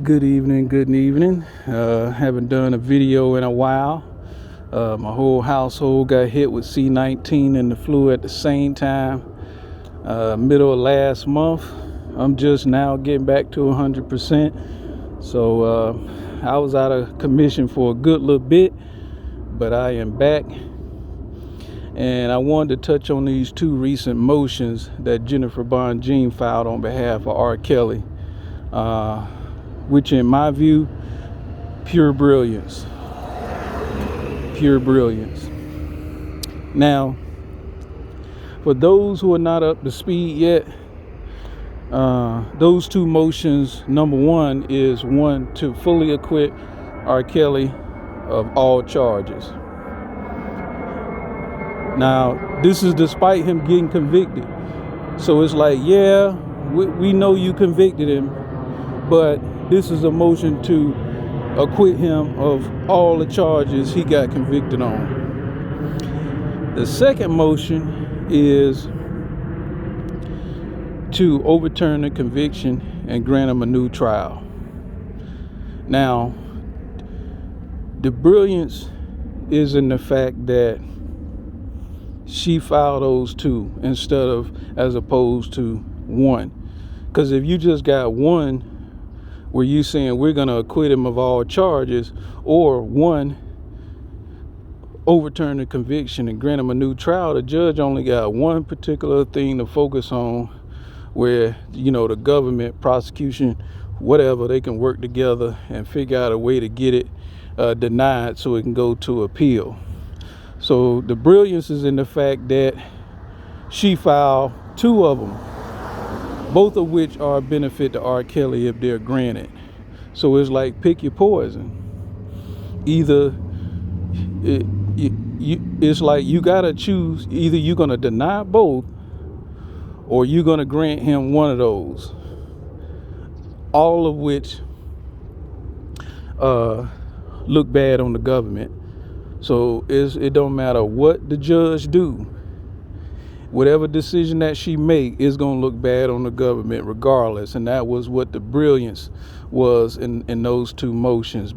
Good evening, good evening. Haven't done a video in a while. My whole household got hit with C-19 and the flu at the same time, middle of last month. I'm just now getting back to 100%. So I was out of commission for a good little bit, but I am back. And I wanted to touch on these two recent motions that Jennifer Bonjean filed on behalf of R. Kelly, which in my view, pure brilliance. Pure brilliance. Now, for those who are not up to speed yet, those two motions, number one is to fully acquit R. Kelly of all charges. Now, this is despite him getting convicted. So it's like, yeah, we know you convicted him, but this is a motion to acquit him of all the charges he got convicted on. The second motion is to overturn the conviction and grant him a new trial. Now, the brilliance is in the fact that she filed those two as opposed to one. Because if you just got one where you saying we're going to acquit him of all charges, or one, overturn the conviction and grant him a new trial, the judge only got one particular thing to focus on, where, the government, prosecution, whatever, they can work together and figure out a way to get it denied so it can go to appeal. So the brilliance is in the fact that she filed two of them, both of which are a benefit to R. Kelly if they're granted. So it's like, pick your poison. Either it's like you gotta choose. Either you're gonna deny both, or you're gonna grant him one of those. All of which look bad on the government. So it don't matter what the judge do. Whatever decision that she make is going to look bad on the government regardless. And that was what the brilliance was in those two motions.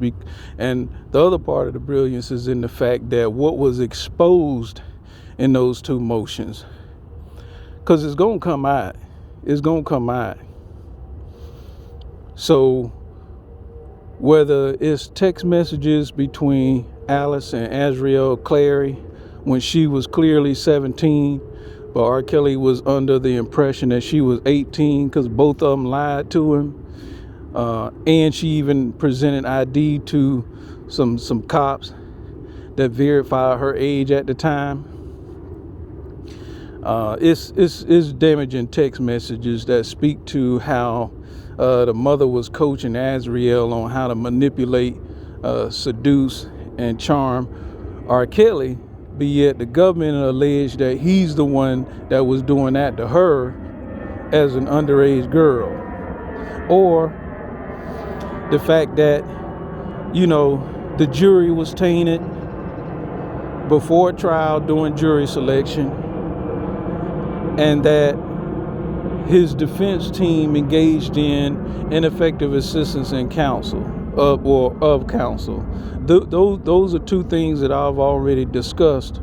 And the other part of the brilliance is in the fact that what was exposed in those two motions, because it's going to come out. It's going to come out. So whether it's text messages between Alice and Azriel Clary when she was clearly 17, but R. Kelly was under the impression that she was 18 because both of them lied to him. And she even presented ID to some cops that verified her age at the time. It's damaging text messages that speak to how the mother was coaching Azriel on how to manipulate, seduce, and charm R. Kelly, but yet the government alleged that he's the one that was doing that to her as an underage girl. Or the fact that, the jury was tainted before trial during jury selection, and that his defense team engaged in ineffective assistance in counsel of counsel. Those are two things that I've already discussed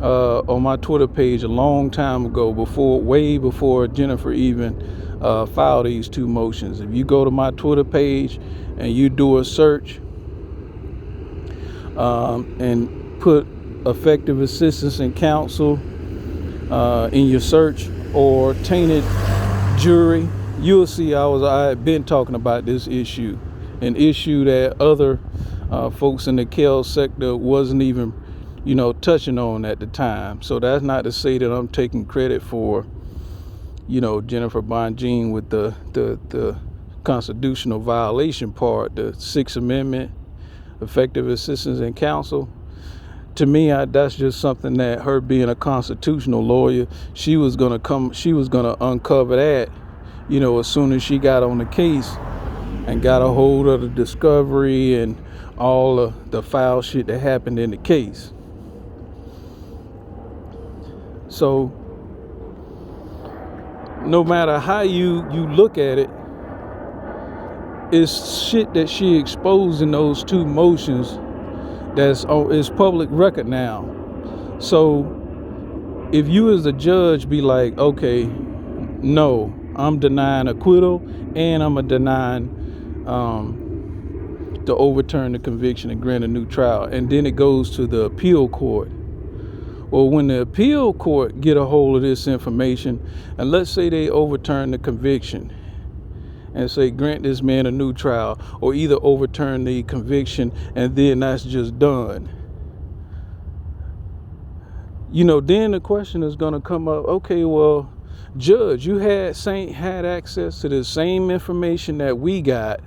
on my Twitter page a long time ago, way before Jennifer even filed these two motions. If you go to my Twitter page and you do a search and put effective assistance in counsel in your search, or tainted jury, you'll see I had been talking about this issue, an issue that other folks in the Kel sector wasn't even, touching on at the time. So that's not to say that I'm taking credit for, Jennifer Bonjean with the constitutional violation part, the Sixth Amendment, effective assistance in counsel. To me, that's just something that her being a constitutional lawyer, she was gonna uncover that, as soon as she got on the case and got a hold of the discovery and all of the foul shit that happened in the case. So no matter how you look at it, it's shit that she exposed in those two motions that's is public record now. So if you as the judge be like, okay, no, I'm denying acquittal and I'm denying to overturn the conviction and grant a new trial, and then it goes to the appeal court. Well, when the appeal court get a hold of this information, and let's say they overturn the conviction and say grant this man a new trial, or either overturn the conviction and then that's just done, then the question is going to come up, okay, well, judge, you had access to the same information that we got,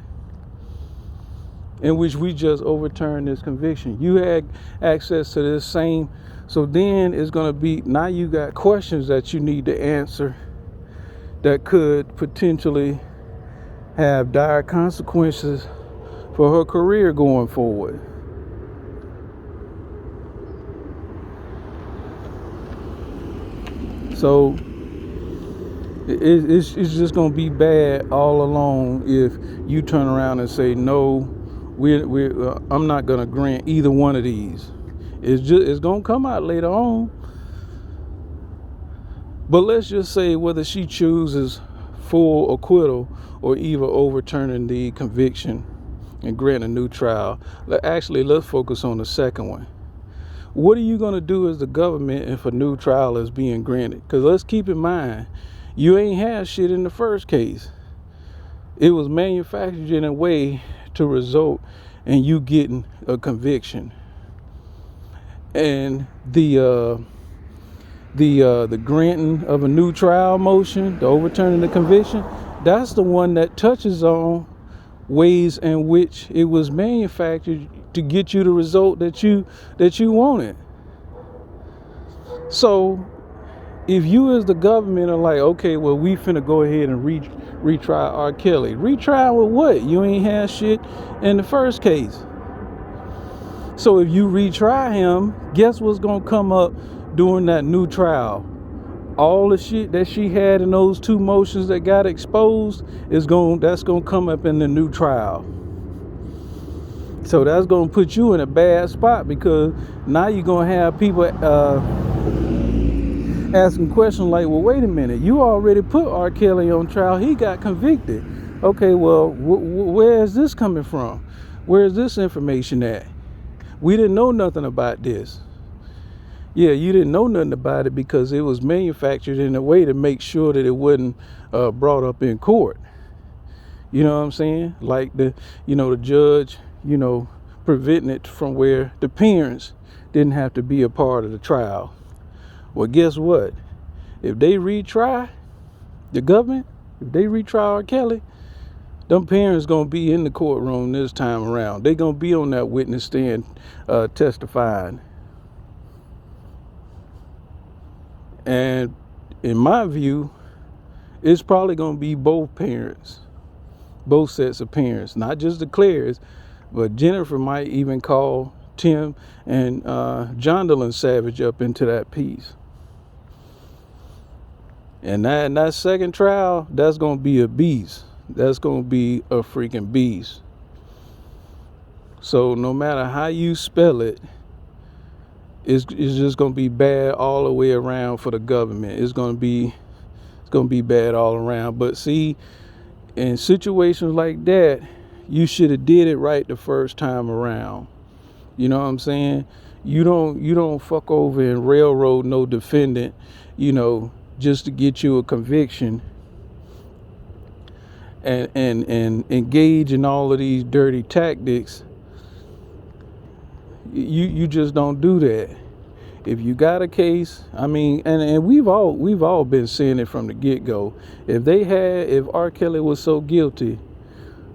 in which we just overturned this conviction. You had access to this same. So then it's going to be, now you got questions that you need to answer that could potentially have dire consequences for her career going forward. So it's just going to be bad all along if you turn around and say, no, I'm not going to grant either one of these. It's going to come out later on. But let's just say whether she chooses full acquittal or either overturning the conviction and grant a new trial. Actually, let's focus on the second one. What are you going to do as the government if a new trial is being granted? Because let's keep in mind, you ain't had shit in the first case. It was manufactured in a way to result in you getting a conviction. And the granting of a new trial motion, the overturning the conviction, that's the one that touches on ways in which it was manufactured to get you the result that you wanted. So if you as the government are like, okay, well, we finna go ahead and retry R. Kelly. Retry with what? You ain't had shit in the first case. So if you retry him, guess what's gonna come up during that new trial? All the shit that she had in those two motions that got exposed that's gonna come up in the new trial. So that's gonna put you in a bad spot, because now you're gonna have people asking questions like, well, wait a minute, you already put R. Kelly on trial, he got convicted. Okay, well, where is this coming from? Where is this information at? We didn't know nothing about this. Yeah, you didn't know nothing about it because it was manufactured in a way to make sure that it wasn't brought up in court. You know what I'm saying? Like the judge, preventing it from where the parents didn't have to be a part of the trial. Well, guess what? If they retry the government, if they retry R. Kelly, them parents gonna be in the courtroom this time around. They gonna be on that witness stand testifying. And in my view, it's probably gonna be both parents, both sets of parents, not just the Claires, but Jennifer might even call Tim and Jondelyn Savage up into that piece. And that second trial, that's gonna be a beast. That's gonna be a freaking beast. So no matter how you spell it, it's just gonna be bad all the way around for the government. It's gonna be bad all around. But see, in situations like that, you should have did it right the first time around. You know what I'm saying? You don't fuck over and railroad no defendant, just to get you a conviction and engage in all of these dirty tactics. You just don't do that. If you got a case, I mean, and we've all been saying it from the get-go. If R. Kelly was so guilty,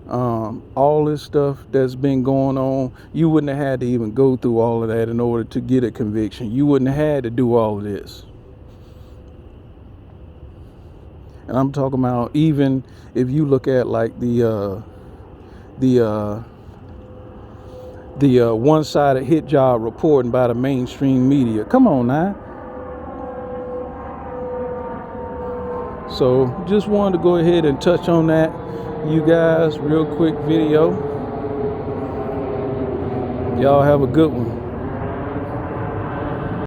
all this stuff that's been going on, you wouldn't have had to even go through all of that in order to get a conviction. You wouldn't have had to do all of this. And I'm talking about, even if you look at like the one-sided hit job reporting by the mainstream media. Come on now. So just wanted to go ahead and touch on that. you guys. Real quick video. Y'all have a good one.